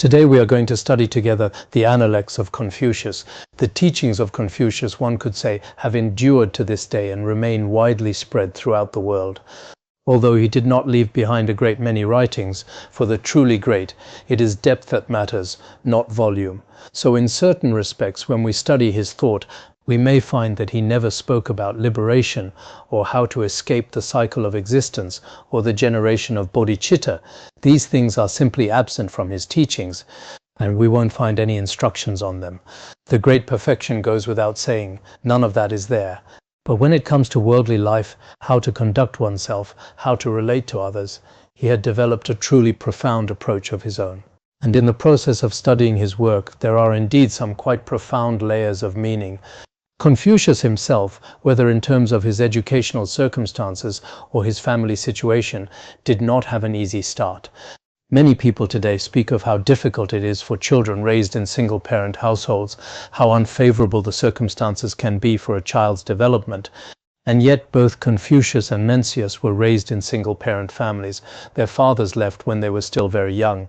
Today we are going to study together the Analects of Confucius. The teachings of Confucius, one could say, have endured to this day and remain widely spread throughout the world. Although he did not leave behind a great many writings, for the truly great, it is depth that matters, not volume. So in certain respects, when we study his thought, we may find that he never spoke about liberation, or how to escape the cycle of existence, or the generation of bodhicitta. These things are simply absent from his teachings, and we won't find any instructions on them. The great perfection goes without saying, none of that is there. But when it comes to worldly life, how to conduct oneself, how to relate to others, he had developed a truly profound approach of his own. And in the process of studying his work, there are indeed some quite profound layers of meaning. Confucius himself, whether in terms of his educational circumstances or his family situation, did not have an easy start. Many people today speak of how difficult it is for children raised in single-parent households, how unfavorable the circumstances can be for a child's development. And yet both Confucius and Mencius were raised in single-parent families. Their fathers left when they were still very young.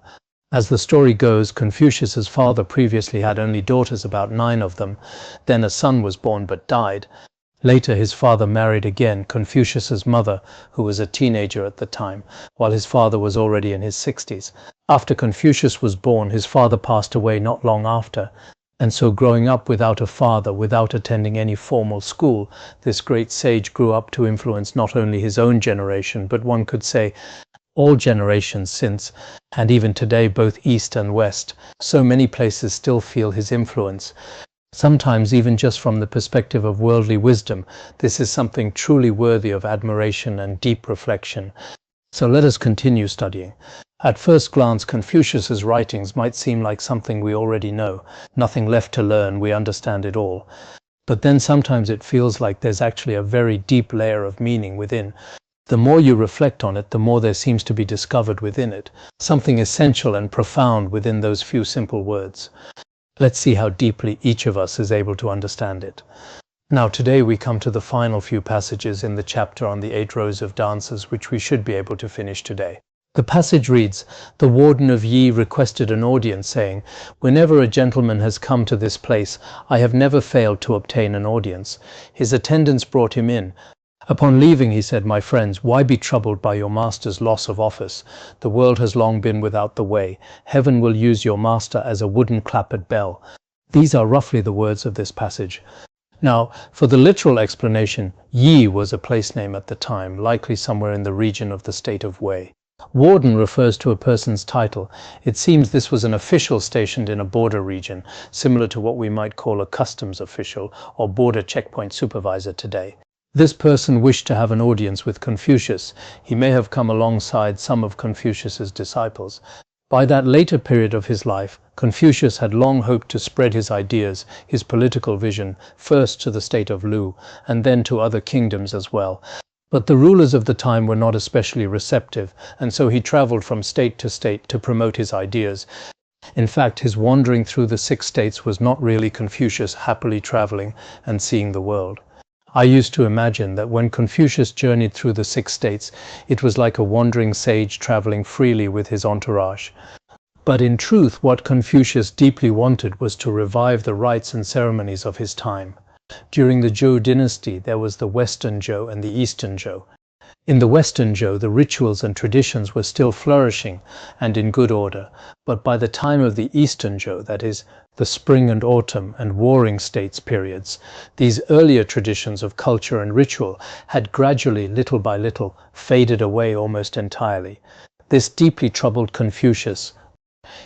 As the story goes, Confucius's father previously had only daughters, about 9 of them. Then a son was born but died. Later his father married again Confucius's mother, who was a teenager at the time, while his father was already in his 60s. After Confucius was born, his father passed away not long after. And so growing up without a father, without attending any formal school, this great sage grew up to influence not only his own generation, but one could say all generations since, and even today both East and West. So many places still feel his influence. Sometimes even just from the perspective of worldly wisdom, this is something truly worthy of admiration and deep reflection. So let us continue studying. At first glance, Confucius's writings might seem like something we already know. Nothing left to learn, we understand it all. But then sometimes it feels like there's actually a very deep layer of meaning within. The more you reflect on it, the more there seems to be discovered within it, something essential and profound within those few simple words. Let's see how deeply each of us is able to understand it. Now today we come to the final few passages in the chapter on the 8 rows of dancers, which we should be able to finish today. The passage reads, "The Warden of Yi requested an audience, saying, 'Whenever a gentleman has come to this place, I have never failed to obtain an audience.' His attendants brought him in. Upon leaving, he said, 'My friends, why be troubled by your master's loss of office? The world has long been without the way. Heaven will use your master as a wooden-clappered bell.'" These are roughly the words of this passage. Now, for the literal explanation, Yi was a place name at the time, likely somewhere in the region of the state of Wei. Warden refers to a person's title. It seems this was an official stationed in a border region, similar to what we might call a customs official or border checkpoint supervisor today. This person wished to have an audience with Confucius. He may have come alongside some of Confucius's disciples. By that later period of his life, Confucius had long hoped to spread his ideas, his political vision, first to the state of Lu, and then to other kingdoms as well. But the rulers of the time were not especially receptive, and so he traveled from state to state to promote his ideas. In fact, his wandering through the 6 states was not really Confucius happily traveling and seeing the world. I used to imagine that when Confucius journeyed through the 6 states, it was like a wandering sage traveling freely with his entourage. But in truth, what Confucius deeply wanted was to revive the rites and ceremonies of his time. During the Zhou dynasty, there was the Western Zhou and the Eastern Zhou. In the Western Zhou, the rituals and traditions were still flourishing and in good order, but by the time of the Eastern Zhou, that is, the spring and autumn and warring states periods, these earlier traditions of culture and ritual had gradually, little by little, faded away almost entirely. This deeply troubled Confucius.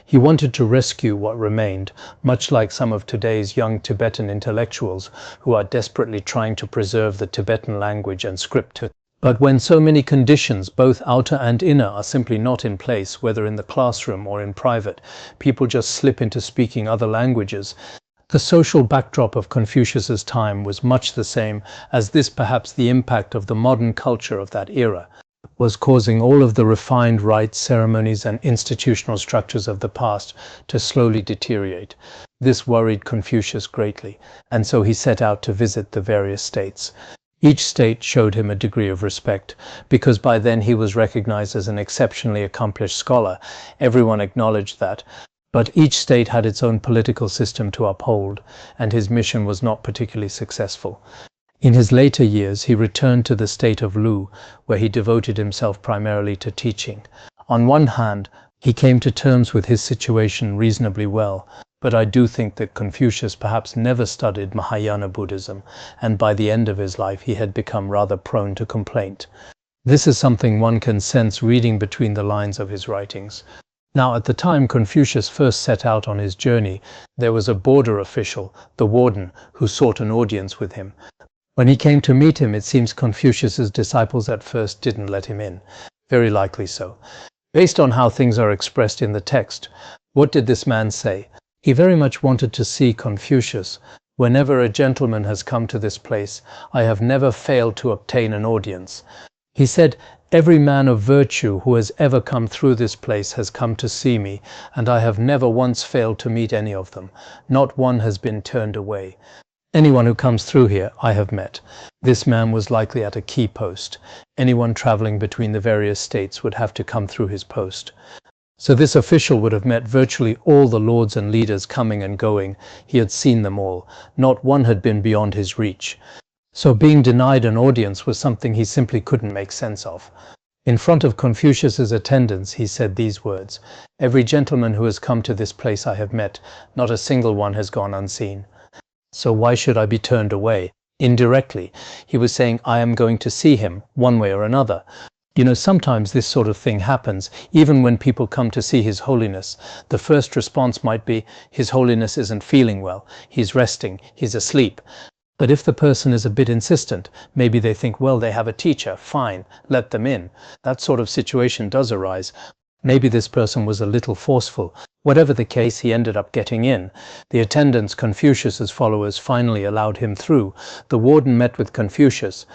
He wanted to rescue what remained, much like some of today's young Tibetan intellectuals who are desperately trying to preserve the Tibetan language and script. But when so many conditions, both outer and inner, are simply not in place, whether in the classroom or in private, people just slip into speaking other languages. The social backdrop of Confucius's time was much the same as this. Perhaps the impact of the modern culture of that era was causing all of the refined rites, ceremonies, and institutional structures of the past to slowly deteriorate. This worried Confucius greatly, and so he set out to visit the various states. Each state showed him a degree of respect, because by then he was recognized as an exceptionally accomplished scholar. Everyone acknowledged that. But each state had its own political system to uphold, and his mission was not particularly successful. In his later years, he returned to the state of Lu, where he devoted himself primarily to teaching. On one hand, he came to terms with his situation reasonably well, but I do think that Confucius perhaps never studied Mahayana Buddhism, and by the end of his life he had become rather prone to complaint. This is something one can sense reading between the lines of his writings. Now, at the time Confucius first set out on his journey, there was a border official, the warden, who sought an audience with him. When he came to meet him, it seems Confucius's disciples at first didn't let him in. Very likely so. Based on how things are expressed in the text, what did this man say? He very much wanted to see Confucius. Whenever a gentleman has come to this place, I have never failed to obtain an audience. He said, every man of virtue who has ever come through this place has come to see me, and I have never once failed to meet any of them. Not one has been turned away. Anyone who comes through here, I have met. This man was likely at a key post. Anyone traveling between the various states would have to come through his post. So this official would have met virtually all the lords and leaders coming and going. He had seen them all. Not one had been beyond his reach. So being denied an audience was something he simply couldn't make sense of. In front of Confucius's attendants, he said these words, "Every gentleman who has come to this place I have met, not a single one has gone unseen. So why should I be turned away?" Indirectly, he was saying, I am going to see him, one way or another. You know, sometimes this sort of thing happens, even when people come to see His Holiness. The first response might be, His Holiness isn't feeling well, he's resting, he's asleep. But if the person is a bit insistent, maybe they think, well, they have a teacher, fine, let them in. That sort of situation does arise. Maybe this person was a little forceful. Whatever the case, he ended up getting in. The attendants, Confucius's followers, finally allowed him through. The warden met with Confucius.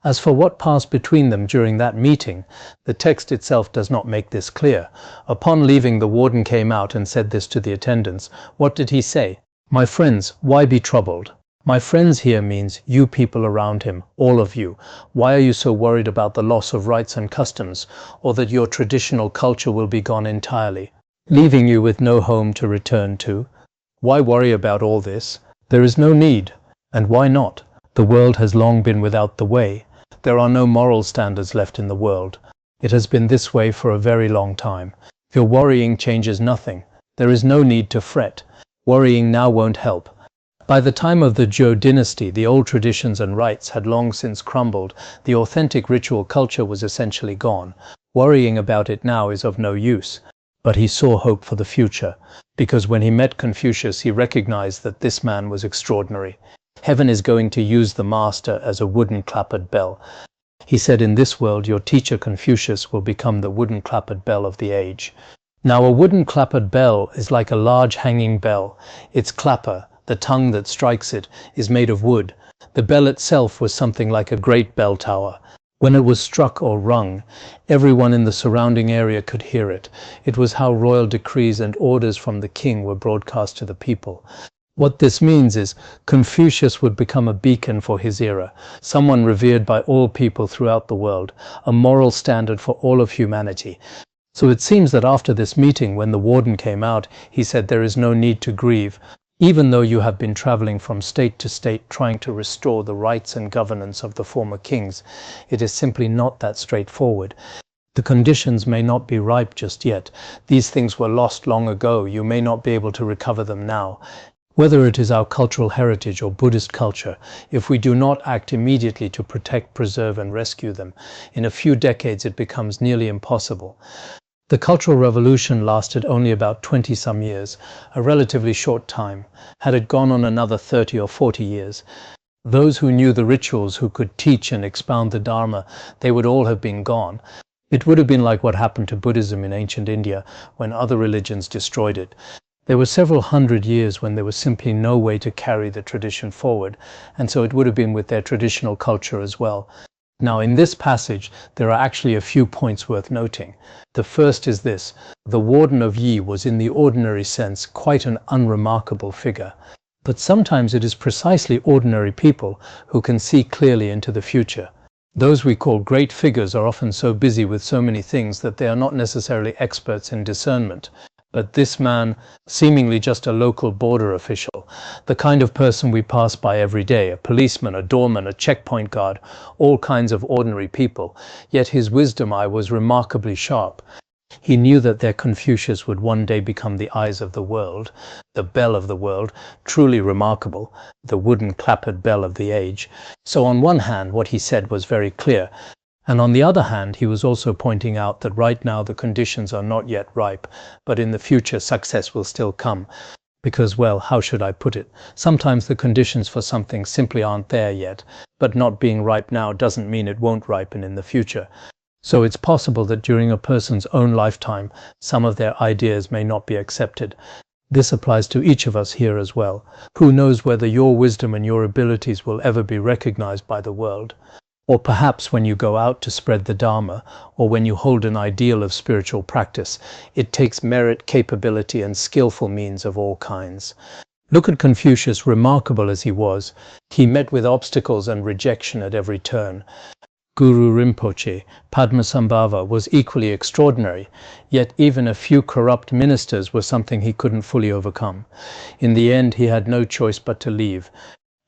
As for what passed between them during that meeting, the text itself does not make this clear. Upon leaving, the warden came out and said this to the attendants. What did he say? "My friends, why be troubled?" My friends here means you people around him, all of you. Why are you so worried about the loss of rights and customs, or that your traditional culture will be gone entirely, leaving you with no home to return to? Why worry about all this? There is no need. And why not? The world has long been without the way. There are no moral standards left in the world. It has been this way for a very long time. Your worrying changes nothing. There is no need to fret. Worrying now won't help. By the time of the Zhou dynasty, the old traditions and rites had long since crumbled. The authentic ritual culture was essentially gone. Worrying about it now is of no use. But he saw hope for the future, because when he met Confucius, he recognized that this man was extraordinary. Heaven is going to use the master as a wooden-clappered bell. He said, in this world, your teacher Confucius will become the wooden-clappered bell of the age. Now, a wooden-clappered bell is like a large hanging bell. Its clapper, the tongue that strikes it, is made of wood. The bell itself was something like a great bell tower. When it was struck or rung, everyone in the surrounding area could hear it. It was how royal decrees and orders from the king were broadcast to the people. What this means is Confucius would become a beacon for his era, someone revered by all people throughout the world, a moral standard for all of humanity. So it seems that after this meeting, when the warden came out, he said there is no need to grieve. Even though you have been traveling from state to state trying to restore the rights and governance of the former kings, it is simply not that straightforward. The conditions may not be ripe just yet. These things were lost long ago. You may not be able to recover them now. Whether it is our cultural heritage or Buddhist culture, if we do not act immediately to protect, preserve, and rescue them, in a few decades it becomes nearly impossible. The Cultural Revolution lasted only about 20-some years, a relatively short time. Had it gone on another 30 or 40 years, those who knew the rituals, who could teach and expound the Dharma, they would all have been gone. It would have been like what happened to Buddhism in ancient India when other religions destroyed it. There were several hundred years when there was simply no way to carry the tradition forward, and so it would have been with their traditional culture as well. Now, in this passage, there are actually a few points worth noting. The first is this: the Warden of Yi was, in the ordinary sense, quite an unremarkable figure. But sometimes it is precisely ordinary people who can see clearly into the future. Those we call great figures are often so busy with so many things that they are not necessarily experts in discernment. But this man, seemingly just a local border official, the kind of person we pass by every day, a policeman, a doorman, a checkpoint guard, all kinds of ordinary people, yet his wisdom eye was remarkably sharp. He knew that their Confucius would one day become the eyes of the world, the bell of the world, truly remarkable, the wooden-clappered bell of the age. So on one hand, what he said was very clear, and on the other hand, he was also pointing out that right now the conditions are not yet ripe, but in the future success will still come. Because, well, how should I put it? Sometimes the conditions for something simply aren't there yet, but not being ripe now doesn't mean it won't ripen in the future. So it's possible that during a person's own lifetime, some of their ideas may not be accepted. This applies to each of us here as well. Who knows whether your wisdom and your abilities will ever be recognized by the world? Or perhaps when you go out to spread the Dharma, or when you hold an ideal of spiritual practice, it takes merit, capability, and skillful means of all kinds. Look at Confucius, remarkable as he was. He met with obstacles and rejection at every turn. Guru Rinpoche, Padmasambhava, was equally extraordinary, yet even a few corrupt ministers were something he couldn't fully overcome. In the end, he had no choice but to leave.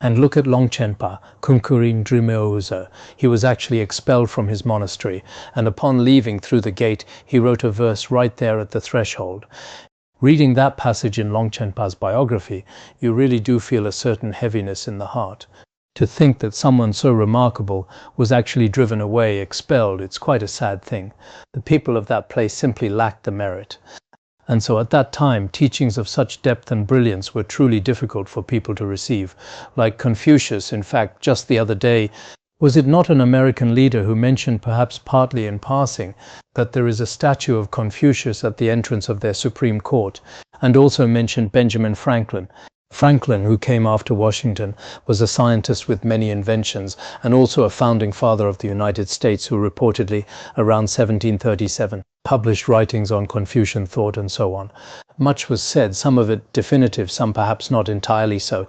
And look at Longchenpa, Kumkurin Drimeoza. He was actually expelled from his monastery, and upon leaving through the gate, he wrote a verse right there at the threshold. Reading that passage in Longchenpa's biography, you really do feel a certain heaviness in the heart. To think that someone so remarkable was actually driven away, expelled, it's quite a sad thing. The people of that place simply lacked the merit. And so at that time, teachings of such depth and brilliance were truly difficult for people to receive. Like Confucius, in fact, just the other day, was it not an American leader who mentioned, perhaps partly in passing, that there is a statue of Confucius at the entrance of their Supreme Court, and also mentioned Benjamin Franklin? Franklin, who came after Washington, was a scientist with many inventions and also a founding father of the United States who reportedly, around 1737, published writings on Confucian thought and so on. Much was said, some of it definitive, some perhaps not entirely so.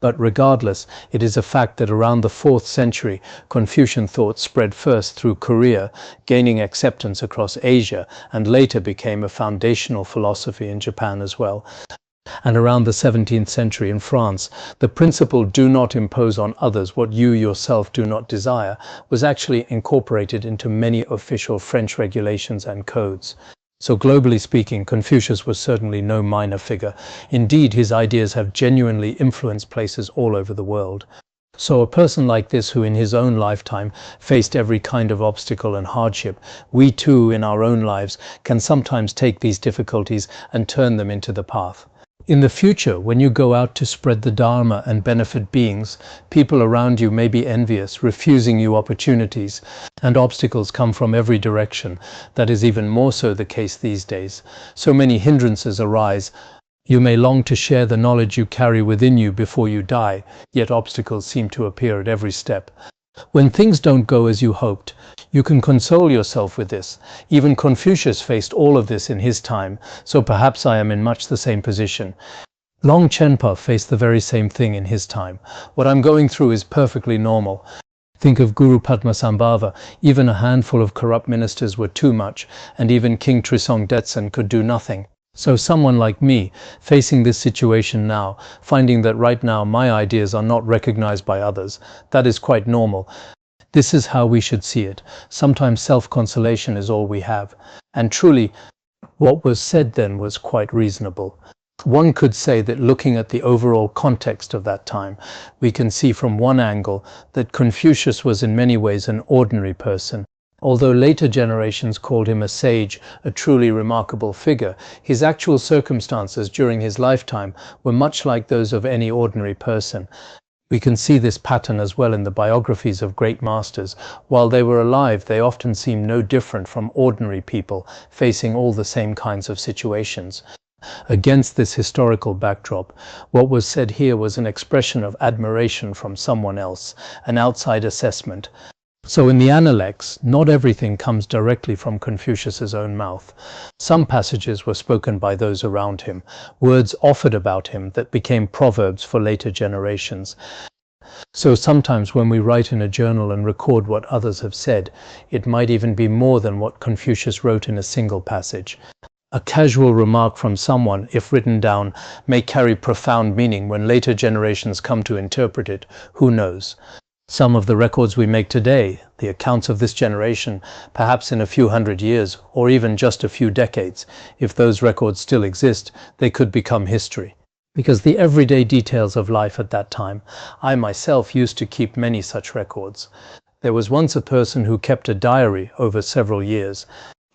But regardless, it is a fact that around the 4th century, Confucian thought spread first through Korea, gaining acceptance across Asia, and later became a foundational philosophy in Japan as well. And around the 17th century in France, the principle "do not impose on others what you yourself do not desire" was actually incorporated into many official French regulations and codes. So globally speaking, Confucius was certainly no minor figure. Indeed, his ideas have genuinely influenced places all over the world. So a person like this, who in his own lifetime faced every kind of obstacle and hardship, we too in our own lives can sometimes take these difficulties and turn them into the path. In the future, when you go out to spread the Dharma and benefit beings, people around you may be envious, refusing you opportunities, and obstacles come from every direction. That is even more so the case these days. So many hindrances arise. You may long to share the knowledge you carry within you before you die, yet obstacles seem to appear at every step. When things don't go as you hoped, you can console yourself with this. Even Confucius faced all of this in his time, so perhaps I am in much the same position. Longchenpa faced the very same thing in his time. What I'm going through is perfectly normal. Think of Guru Padmasambhava. Even a handful of corrupt ministers were too much, and even King Trisong Detsen could do nothing. So someone like me, facing this situation now, finding that right now my ideas are not recognized by others, that is quite normal. This is how we should see it. Sometimes self-consolation is all we have. And truly, what was said then was quite reasonable. One could say that looking at the overall context of that time, we can see from one angle that Confucius was in many ways an ordinary person. Although later generations called him a sage, a truly remarkable figure, his actual circumstances during his lifetime were much like those of any ordinary person. We can see this pattern as well in the biographies of great masters. While they were alive, they often seemed no different from ordinary people, facing all the same kinds of situations. Against this historical backdrop, what was said here was an expression of admiration from someone else, an outside assessment. So in the Analects, not everything comes directly from Confucius's own mouth. Some passages were spoken by those around him, words offered about him that became proverbs for later generations. So sometimes when we write in a journal and record what others have said, it might even be more than what Confucius wrote in a single passage. A casual remark from someone, if written down, may carry profound meaning when later generations come to interpret it. Who knows? Some of the records we make today, the accounts of this generation, perhaps in a few hundred years, or even just a few decades, if those records still exist, they could become history. Because the everyday details of life at that time, I myself used to keep many such records. There was once a person who kept a diary over several years.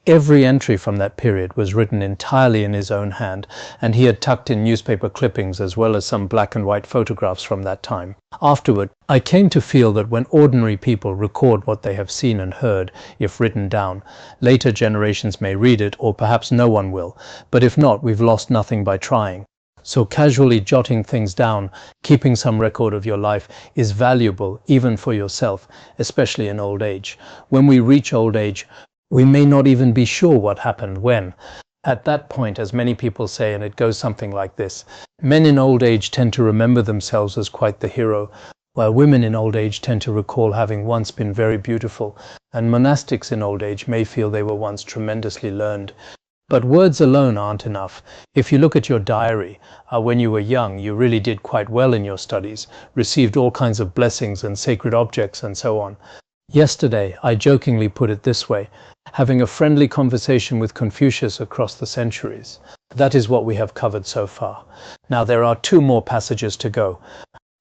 Every entry from that period was written entirely in his own hand, and he had tucked in newspaper clippings as well as some black and white photographs from that time. Afterward, I came to feel that when ordinary people record what they have seen and heard, if written down, later generations may read it, or perhaps no one will, but if not, we've lost nothing by trying. So casually jotting things down, keeping some record of your life, is valuable even for yourself, especially in old age. When we reach old age, we may not even be sure what happened when. At that point, as many people say, and it goes something like this: men in old age tend to remember themselves as quite the hero, while women in old age tend to recall having once been very beautiful, and monastics in old age may feel they were once tremendously learned. But words alone aren't enough. If you look at your diary, when you were young, you really did quite well in your studies, received all kinds of blessings and sacred objects and so on. Yesterday, I jokingly put it this way: having a friendly conversation with Confucius across the centuries. That is what we have covered so far. Now there are 2 more passages to go.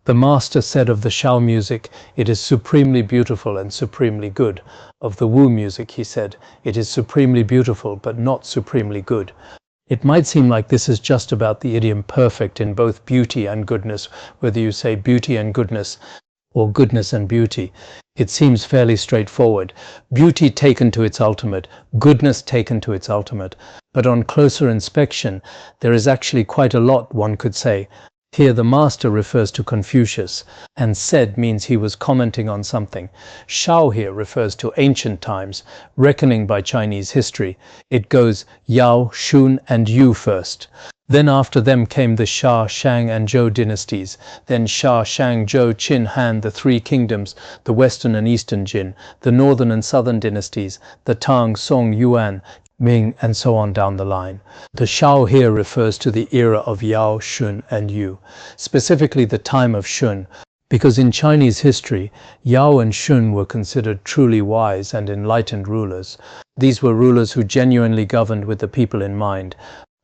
The master said of the Shao music, it is supremely beautiful and supremely good. Of the Wu music, he said, it is supremely beautiful but not supremely good. It might seem like this is just about the idiom perfect in both beauty and goodness, whether you say beauty and goodness or goodness and beauty. It seems fairly straightforward. Beauty taken to its ultimate, goodness taken to its ultimate. But on closer inspection, there is actually quite a lot one could say. Here the master refers to Confucius, and said means he was commenting on something. Shao here refers to ancient times, reckoning by Chinese history. It goes Yao, Shun, and Yu first. Then after them came the Xia, Shang, and Zhou dynasties. Then Xia, Shang, Zhou, Qin, Han, the 3 kingdoms, the western and eastern Jin, the northern and southern dynasties, the Tang, Song, Yuan, Ming, and so on down the line. The Shao here refers to the era of Yao, Shun, and Yu, specifically the time of Shun, because in Chinese history, Yao and Shun were considered truly wise and enlightened rulers. These were rulers who genuinely governed with the people in mind.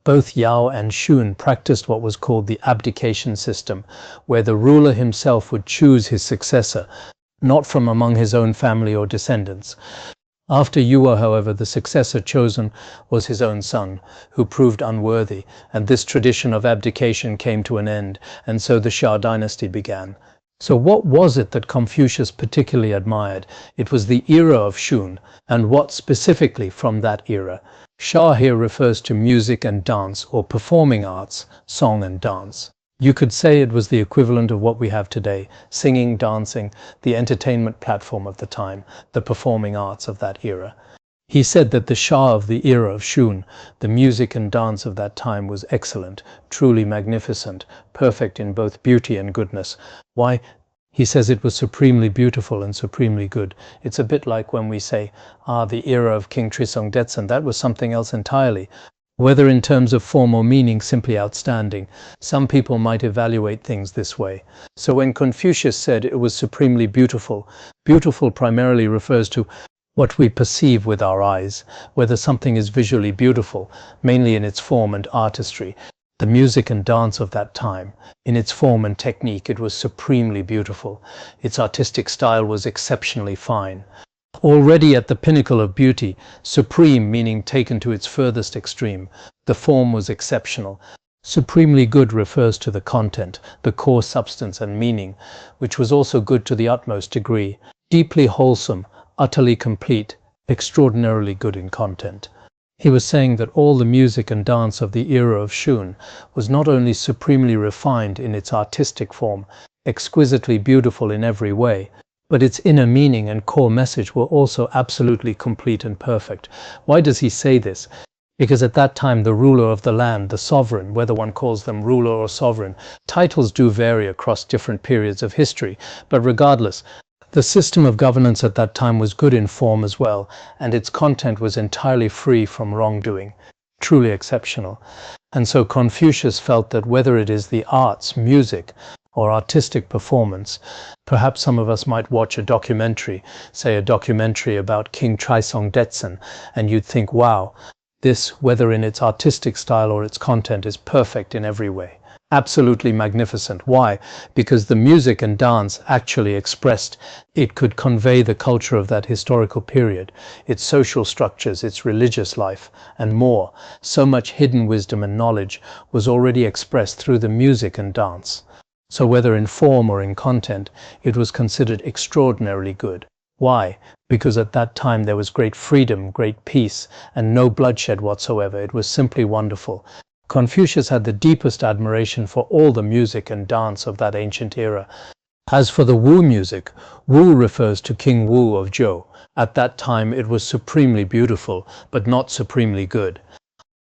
Both Yao and Shun practiced what was called the abdication system, where the ruler himself would choose his successor, not from among his own family or descendants. After Yu, however, the successor chosen was his own son, who proved unworthy, and this tradition of abdication came to an end, and so the Xia dynasty began. So what was it that Confucius particularly admired? It was the era of Shun, and what specifically from that era? Xia here refers to music and dance, or performing arts, song and dance. You could say it was the equivalent of what we have today, singing, dancing, the entertainment platform of the time, the performing arts of that era. He said that the Xia of the era of Shun, the music and dance of that time, was excellent, truly magnificent, perfect in both beauty and goodness. Why? He says it was supremely beautiful and supremely good. It's a bit like when we say, the era of King Trisong Detsen, that was something else entirely. Whether in terms of form or meaning, simply outstanding. Some people might evaluate things this way. So when Confucius said it was supremely beautiful, beautiful primarily refers to what we perceive with our eyes, whether something is visually beautiful, mainly in its form and artistry. The music and dance of that time, in its form and technique, it was supremely beautiful. Its artistic style was exceptionally fine. Already at the pinnacle of beauty, supreme meaning taken to its furthest extreme, the form was exceptional. Supremely good refers to the content, the core substance and meaning, which was also good to the utmost degree, deeply wholesome, utterly complete, extraordinarily good in content. He was saying that all the music and dance of the era of Shun was not only supremely refined in its artistic form, exquisitely beautiful in every way, but its inner meaning and core message were also absolutely complete and perfect. Why does he say this? Because at that time the ruler of the land, the sovereign, whether one calls them ruler or sovereign, titles do vary across different periods of history, but regardless, the system of governance at that time was good in form as well, and its content was entirely free from wrongdoing. truly exceptional. And so Confucius felt that whether it is the arts, music, or artistic performance, perhaps some of us might watch a documentary, say a documentary about King Chaisong Detsen, and you'd think, wow, this, whether in its artistic style or its content, is perfect in every way. Absolutely magnificent. Why? Because the music and dance actually expressed, it could convey the culture of that historical period, its social structures, its religious life, and more. So much hidden wisdom and knowledge was already expressed through the music and dance. So whether in form or in content, it was considered extraordinarily good. Why? Because at that time there was great freedom, great peace, and no bloodshed whatsoever. It was simply wonderful. Confucius had the deepest admiration for all the music and dance of that ancient era. As for the Wu music, Wu refers to King Wu of Zhou. At that time it was supremely beautiful, but not supremely good.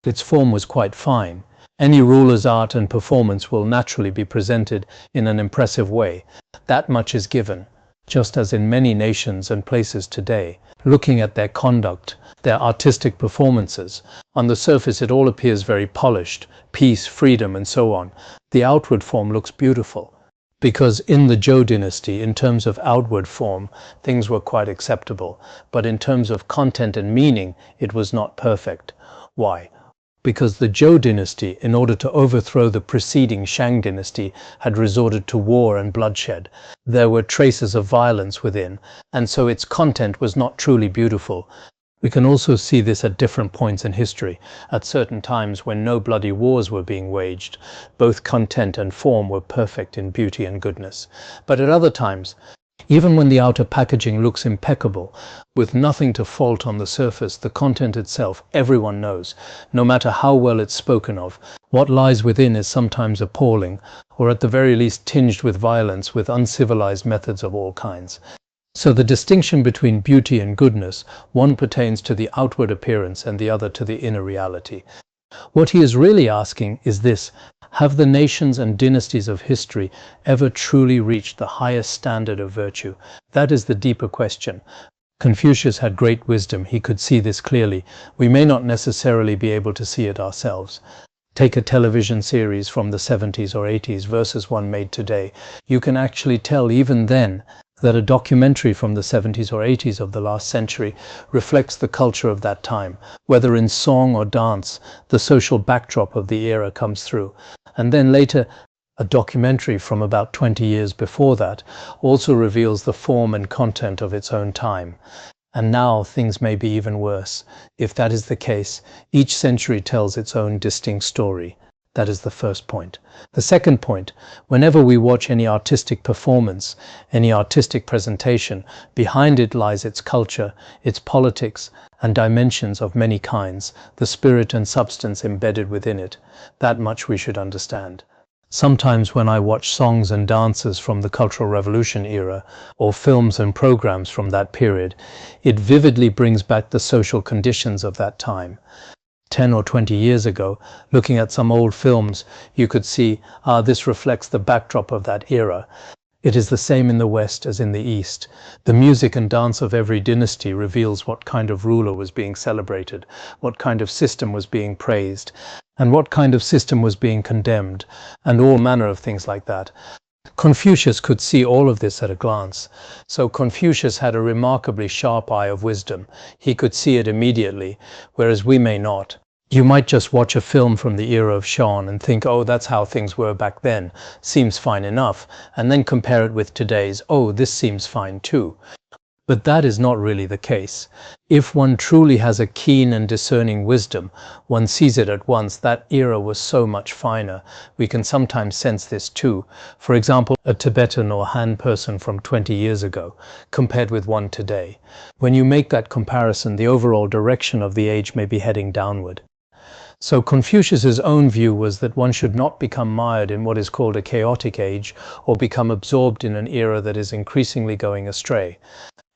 Its form was quite fine. Any ruler's art and performance will naturally be presented in an impressive way. That much is given, just as in many nations and places today. Looking at their conduct, their artistic performances, on the surface it all appears very polished, peace, freedom, and so on. The outward form looks beautiful, because in the Zhou dynasty, in terms of outward form, things were quite acceptable, but in terms of content and meaning, it was not perfect. Why? Because the Zhou dynasty, in order to overthrow the preceding Shang dynasty, had resorted to war and bloodshed. There were traces of violence within, and so its content was not truly beautiful. We can also see this at different points in history. At certain times when no bloody wars were being waged, both content and form were perfect in beauty and goodness. But at other times, even when the outer packaging looks impeccable, with nothing to fault on the surface, the content itself, everyone knows, no matter how well it's spoken of, what lies within is sometimes appalling, or at the very least tinged with violence, with uncivilized methods of all kinds. So the distinction between beauty and goodness, one pertains to the outward appearance and the other to the inner reality. What he is really asking is this: have the nations and dynasties of history ever truly reached the highest standard of virtue? That is the deeper question. Confucius had great wisdom. He could see this clearly. We may not necessarily be able to see it ourselves. Take a television series from the 70s or 80s versus one made today. You can actually tell even then that a documentary from the 70s or 80s of the last century reflects the culture of that time. Whether in song or dance, the social backdrop of the era comes through. And then later, a documentary from about 20 years before that also reveals the form and content of its own time. And now things may be even worse. If that is the case, each century tells its own distinct story. That is the first point. The second point, whenever we watch any artistic performance, any artistic presentation, behind it lies its culture, its politics, and dimensions of many kinds, the spirit and substance embedded within it. That much we should understand. Sometimes when I watch songs and dances from the Cultural Revolution era, or films and programs from that period, it vividly brings back the social conditions of that time. 10 or 20 years ago, looking at some old films, you could see, this reflects the backdrop of that era. It is the same in the West as in the East. The music and dance of every dynasty reveals what kind of ruler was being celebrated, what kind of system was being praised, and what kind of system was being condemned, and all manner of things like that. Confucius could see all of this at a glance. So Confucius had a remarkably sharp eye of wisdom. He could see it immediately, whereas we may not. You might just watch a film from the era of Shao and think, oh, that's how things were back then. Seems fine enough. And then compare it with today's, oh, this seems fine too. But that is not really the case. If one truly has a keen and discerning wisdom, one sees it at once. That era was so much finer. We can sometimes sense this too. For example, a Tibetan or Han person from 20 years ago, compared with one today. When you make that comparison, the overall direction of the age may be heading downward. So Confucius's own view was that one should not become mired in what is called a chaotic age, or become absorbed in an era that is increasingly going astray.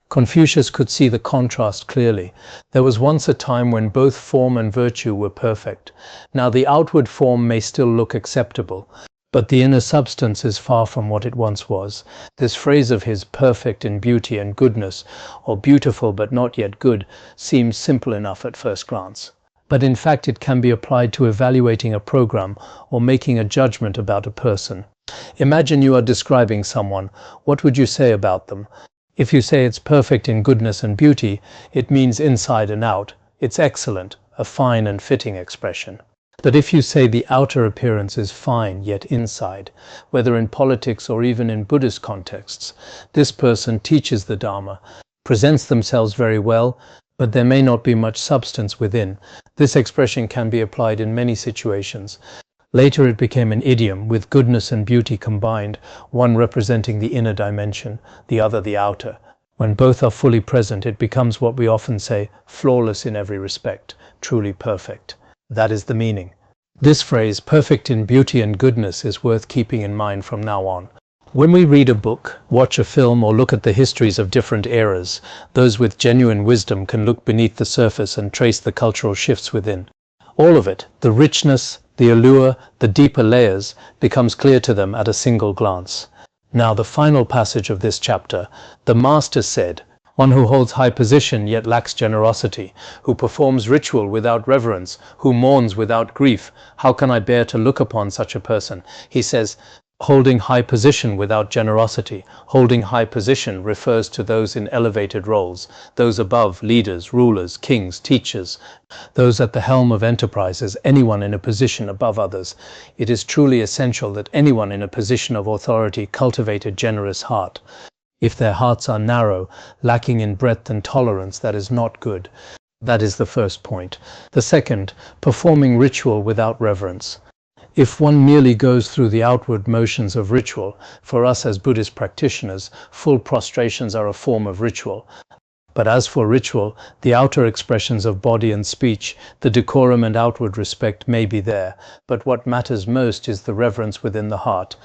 Confucius could see the contrast clearly. There was once a time when both form and virtue were perfect. Now the outward form may still look acceptable, but the inner substance is far from what it once was. This phrase of his, perfect in beauty and goodness, or beautiful but not yet good, seems simple enough at first glance. but in fact it can be applied to evaluating a program or making a judgment about a person. Imagine you are describing someone. What would you say about them? If you say it's perfect in goodness and beauty, it means inside and out. It's excellent, a fine and fitting expression. But if you say the outer appearance is fine yet inside, whether in politics or even in Buddhist contexts, this person teaches the Dharma, presents themselves very well, but there may not be much substance within. This expression can be applied in many situations. Later it became an idiom with goodness and beauty combined, one representing the inner dimension, the other the outer. When both are fully present, it becomes what we often say, flawless in every respect, truly perfect. That is the meaning. This phrase, perfect in beauty and goodness, is worth keeping in mind from now on. When we read a book, watch a film, or look at the histories of different eras, those with genuine wisdom can look beneath the surface and trace the cultural shifts within. All of it, the richness, the allure, the deeper layers, becomes clear to them at a single glance. Now the final passage of this chapter, the Master said, one who holds high position yet lacks generosity, who performs ritual without reverence, who mourns without grief, how can I bear to look upon such a person? He says, holding high position without generosity. Holding high position refers to those in elevated roles, those above, leaders, rulers, kings, teachers, those at the helm of enterprises, anyone in a position above others. It is truly essential that anyone in a position of authority cultivate a generous heart. If their hearts are narrow, lacking in breadth and tolerance, that is not good. That is the first point. The second, performing ritual without reverence. If one merely goes through the outward motions of ritual, for us as Buddhist practitioners, full prostrations are a form of ritual. But as for ritual, the outer expressions of body and speech, the decorum and outward respect may be there, but what matters most is the reverence within the heart.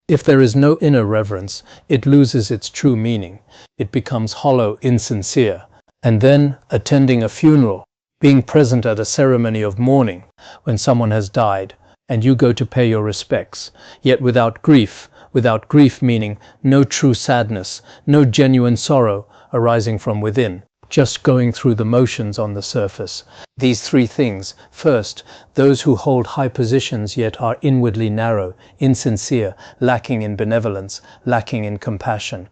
If there is no inner reverence, it loses its true meaning. It becomes hollow, insincere. And then, attending a funeral, being present at a ceremony of mourning when someone has died, and you go to pay your respects, yet without grief meaning no true sadness, no genuine sorrow arising from within, just going through the motions on the surface. These three things. First, those who hold high positions yet are inwardly narrow, insincere, lacking in benevolence, lacking in compassion.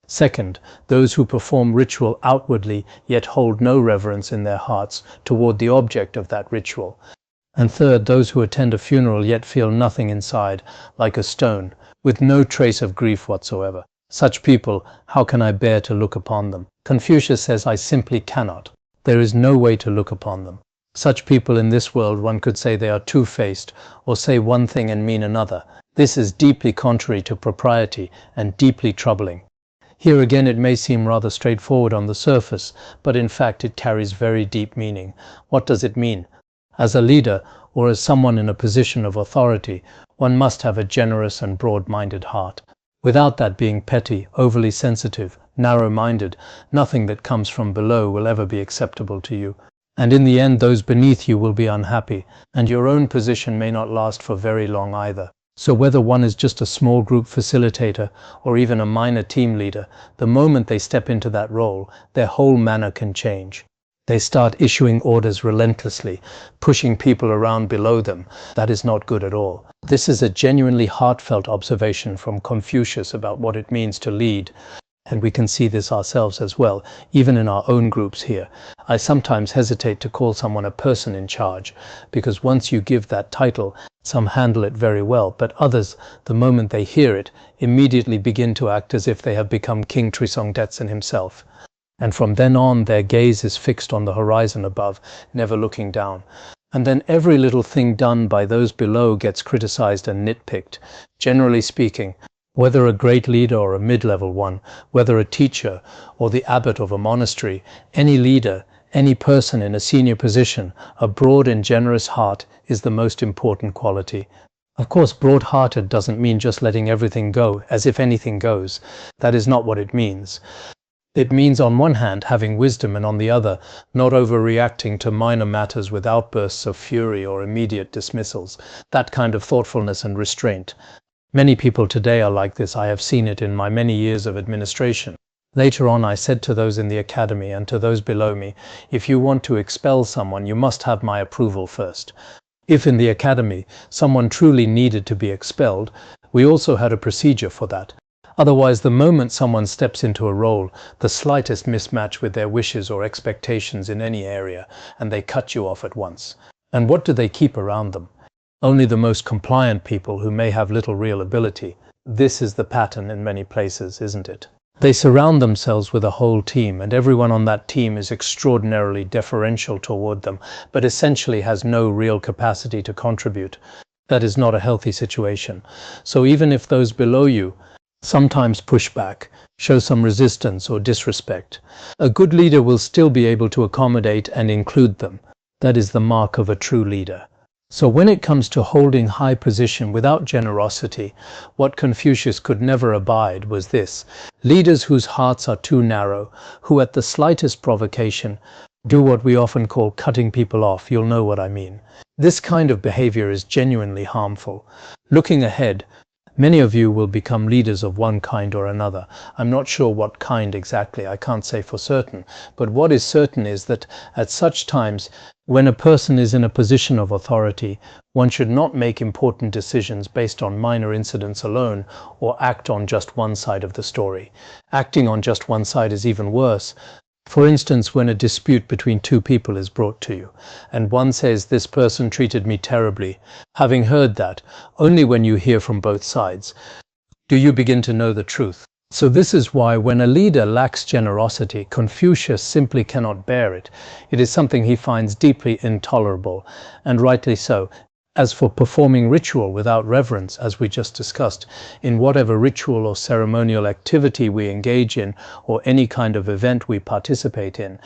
Second, those who perform ritual outwardly yet hold no reverence in their hearts toward the object of that ritual. And third, those who attend a funeral yet feel nothing inside, like a stone, with no trace of grief whatsoever. Such people, how can I bear to look upon them? Confucius says, I simply cannot. There is no way to look upon them. Such people in this world, one could say they are two-faced, or say one thing and mean another. This is deeply contrary to propriety and deeply troubling. Here again it may seem rather straightforward on the surface, but in fact it carries very deep meaning. What does it mean? As a leader, or as someone in a position of authority, one must have a generous and broad-minded heart. Without that, being petty, overly sensitive, narrow-minded, nothing that comes from below will ever be acceptable to you. And in the end, those beneath you will be unhappy, and your own position may not last for very long either. So whether one is just a small group facilitator or even a minor team leader, the moment they step into that role, their whole manner can change. They start issuing orders relentlessly, pushing people around below them. That is not good at all. This is a genuinely heartfelt observation from Confucius about what it means to lead. And we can see this ourselves as well, even in our own groups here. I sometimes hesitate to call someone a person in charge, because once you give that title, some handle it very well, but others, the moment they hear it, immediately begin to act as if they have become King Trisong Detsen himself. And from then on, their gaze is fixed on the horizon above, never looking down. And then every little thing done by those below gets criticized and nitpicked. Generally speaking, whether a great leader or a mid-level one, whether a teacher or the abbot of a monastery, any leader, any person in a senior position, a broad and generous heart is the most important quality. Of course, broad-hearted doesn't mean just letting everything go, as if anything goes. That is not what it means. It means on one hand having wisdom, and on the other not overreacting to minor matters with outbursts of fury or immediate dismissals. That kind of thoughtfulness and restraint. Many people today are like this. I have seen it in my many years of administration. Later on, I said to those in the academy and to those below me, if you want to expel someone, you must have my approval first. If in the academy someone truly needed to be expelled, we also had a procedure for that. Otherwise, the moment someone steps into a role, the slightest mismatch with their wishes or expectations in any area, and they cut you off at once. And what do they keep around them? Only the most compliant people who may have little real ability. This is the pattern in many places, isn't it? They surround themselves with a whole team, and everyone on that team is extraordinarily deferential toward them, but essentially has no real capacity to contribute. That is not a healthy situation. So even if those below you sometimes push back, show some resistance or disrespect, a good leader will still be able to accommodate and include them. That is the mark of a true leader. So when it comes to holding high position without generosity, what Confucius could never abide was this: leaders whose hearts are too narrow, who at the slightest provocation do what we often call cutting people off. You'll know what I mean. This kind of behavior is genuinely harmful. Looking ahead, many of you will become leaders of one kind or another. I'm not sure what kind exactly, I can't say for certain, but what is certain is that at such times, when a person is in a position of authority, one should not make important decisions based on minor incidents alone, or act on just one side of the story. Acting on just one side is even worse. For instance, when a dispute between two people is brought to you, and one says, "This person treated me terribly," having heard that, only when you hear from both sides do you begin to know the truth. So this is why when a leader lacks generosity, Confucius simply cannot bear it. It is something he finds deeply intolerable, and rightly so. As for performing ritual without reverence, as we just discussed, in whatever ritual or ceremonial activity we engage in, or any kind of event we participate in,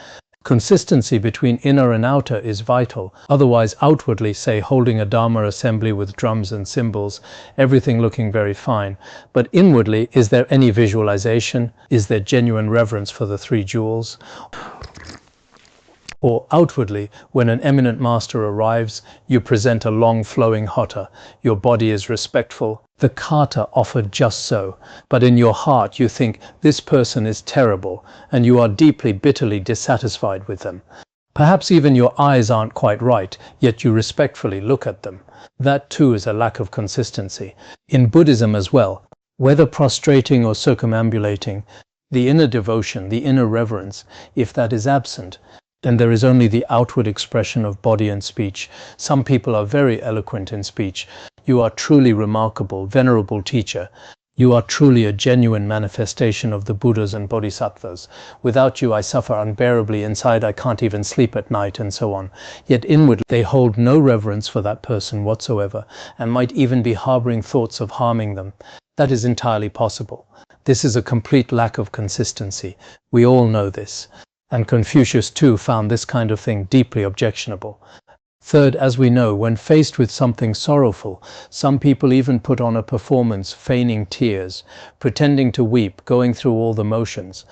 consistency between inner and outer is vital. Otherwise, outwardly, say holding a Dharma assembly with drums and cymbals, everything looking very fine, but inwardly, is there any visualization? Is there genuine reverence for the three jewels? Or outwardly, when an eminent master arrives, you present a long flowing hotta, your body is respectful, the kata offered just so, but in your heart you think this person is terrible, and you are deeply, bitterly dissatisfied with them. Perhaps even your eyes aren't quite right, yet you respectfully look at them. That too is a lack of consistency. In Buddhism as well, whether prostrating or circumambulating, the inner devotion, the inner reverence, if that is absent, then there is only the outward expression of body and speech. Some people are very eloquent in speech. You are truly remarkable, venerable teacher. You are truly a genuine manifestation of the Buddhas and Bodhisattvas. Without you I suffer unbearably inside, I can't even sleep at night, and so on. Yet inwardly they hold no reverence for that person whatsoever, and might even be harboring thoughts of harming them. That is entirely possible. This is a complete lack of consistency. We all know this. And Confucius too found this kind of thing deeply objectionable. Third, as we know, when faced with something sorrowful, some people even put on a performance, feigning tears, pretending to weep, going through all the motions.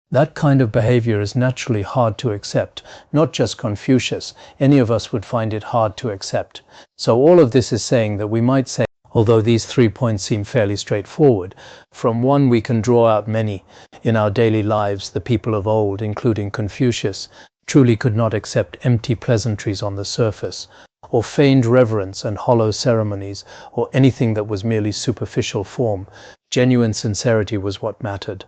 That kind of behavior is naturally hard to accept. Not just Confucius, any of us would find it hard to accept. So all of this is saying that we might say, although these 3 points seem fairly straightforward, from one we can draw out many. In our daily lives, the people of old, including Confucius, truly could not accept empty pleasantries on the surface, or feigned reverence and hollow ceremonies, or anything that was merely superficial form. Genuine sincerity was what mattered.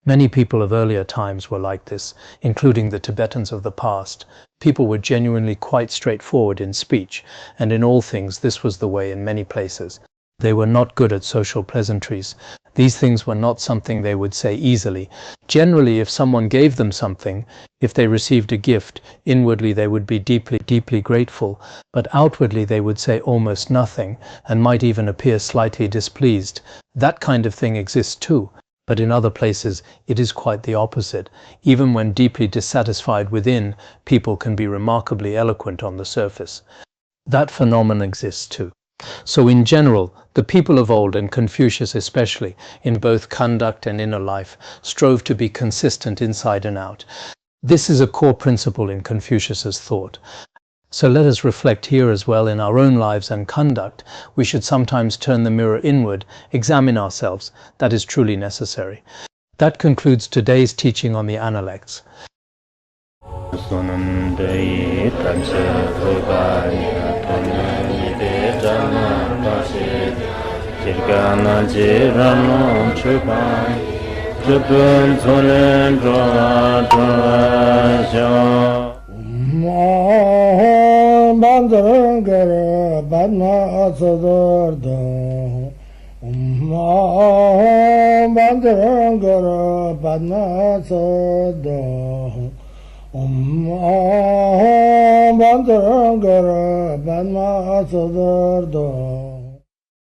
Many people of earlier times were like this, including the Tibetans of the past. People were genuinely quite straightforward in speech, and in all things this was the way in many places. They were not good at social pleasantries. These things were not something they would say easily. Generally, if someone gave them something, if they received a gift, inwardly they would be deeply, deeply grateful, but outwardly they would say almost nothing, and might even appear slightly displeased. That kind of thing exists too. But in other places, it is quite the opposite. Even when deeply dissatisfied within, people can be remarkably eloquent on the surface. That phenomenon exists too. So in general, the people of old, and Confucius especially, in both conduct and inner life, strove to be consistent inside and out. This is a core principle in Confucius's thought. So let us reflect here as well in our own lives and conduct. We should sometimes turn the mirror inward, examine ourselves. That is truly necessary. That concludes today's teaching on the Analects. Bandara Badma Sodargye